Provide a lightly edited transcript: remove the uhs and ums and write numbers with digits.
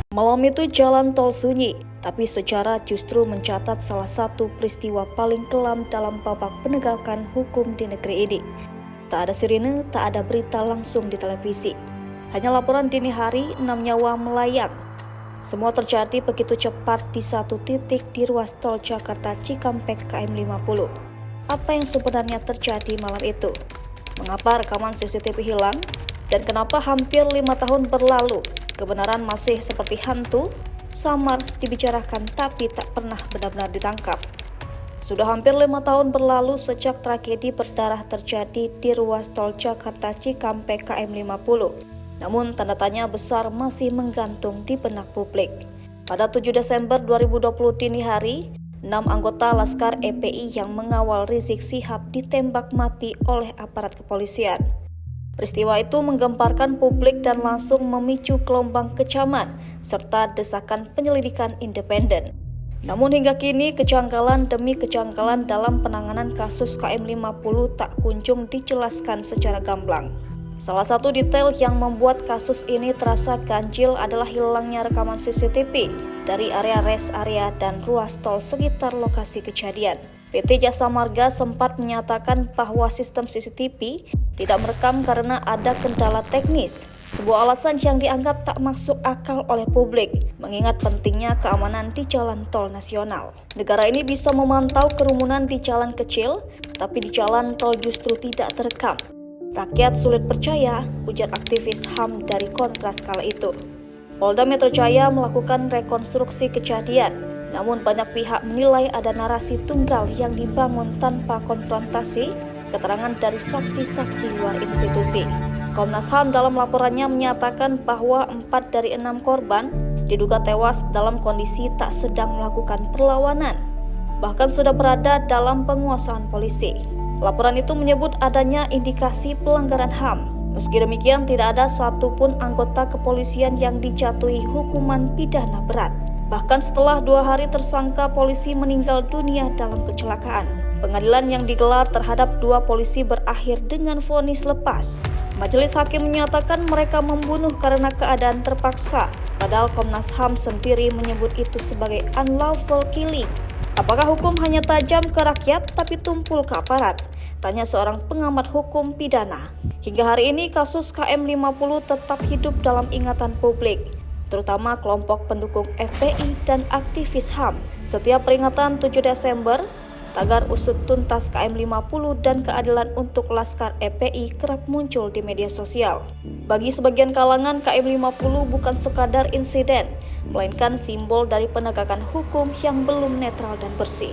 Malam itu jalan tol sunyi, tapi sejarah justru mencatat salah satu peristiwa paling kelam dalam babak penegakan hukum di negeri ini. Tak ada sirine, tak ada berita langsung di televisi. Hanya laporan dini hari 6 nyawa melayang. Semua terjadi begitu cepat di satu titik di ruas tol Jakarta Cikampek KM 50. Apa yang sebenarnya terjadi malam itu? Mengapa rekaman CCTV hilang? Dan kenapa hampir 5 tahun berlalu, kebenaran masih seperti hantu, samar dibicarakan tapi tak pernah benar-benar ditangkap. Sudah hampir 5 tahun berlalu sejak tragedi berdarah terjadi di ruas tol Jakarta Cikampek KM 50. Namun tanda tanya besar masih menggantung di benak publik. Pada 7 Desember 2020 dini hari, 6 anggota Laskar FPI yang mengawal Rizik Syihab ditembak mati oleh aparat kepolisian. Peristiwa itu menggemparkan publik dan langsung memicu gelombang kecaman serta desakan penyelidikan independen. Namun hingga kini kejanggalan demi kejanggalan dalam penanganan kasus KM 50 tak kunjung dijelaskan secara gamblang. Salah satu detail yang membuat kasus ini terasa ganjil adalah hilangnya rekaman CCTV dari area rest area dan ruas tol sekitar lokasi kejadian. PT Jasa Marga sempat menyatakan bahwa sistem CCTV tidak merekam karena ada kendala teknis, sebuah alasan yang dianggap tak masuk akal oleh publik, mengingat pentingnya keamanan di jalan tol nasional. Negara ini bisa memantau kerumunan di jalan kecil, tapi di jalan tol justru tidak terekam. Rakyat sulit percaya, ujar aktivis HAM dari Kontras kala itu. Polda Metro Jaya melakukan rekonstruksi kejadian, namun banyak pihak menilai ada narasi tunggal yang dibangun tanpa konfrontasi keterangan dari saksi-saksi luar institusi. Komnas HAM dalam laporannya menyatakan bahwa 4 dari 6 korban diduga tewas dalam kondisi tak sedang melakukan perlawanan, bahkan sudah berada dalam penguasaan polisi. Laporan itu menyebut adanya indikasi pelanggaran HAM. Meski demikian, tidak ada satupun anggota kepolisian yang dijatuhi hukuman pidana berat. Bahkan setelah 2 hari tersangka polisi meninggal dunia dalam kecelakaan. Pengadilan yang digelar terhadap 2 polisi berakhir dengan vonis lepas. Majelis hakim menyatakan mereka membunuh karena keadaan terpaksa, padahal Komnas HAM sendiri menyebut itu sebagai unlawful killing. Apakah hukum hanya tajam ke rakyat tapi tumpul ke aparat? Tanya seorang pengamat hukum pidana. Hingga hari ini kasus KM 50 tetap hidup dalam ingatan publik, terutama kelompok pendukung FPI dan aktivis HAM. Setiap peringatan 7 Desember, tagar usut tuntas KM 50 dan keadilan untuk Laskar FPI kerap muncul di media sosial. Bagi sebagian kalangan, KM 50 bukan sekadar insiden, melainkan simbol dari penegakan hukum yang belum netral dan bersih.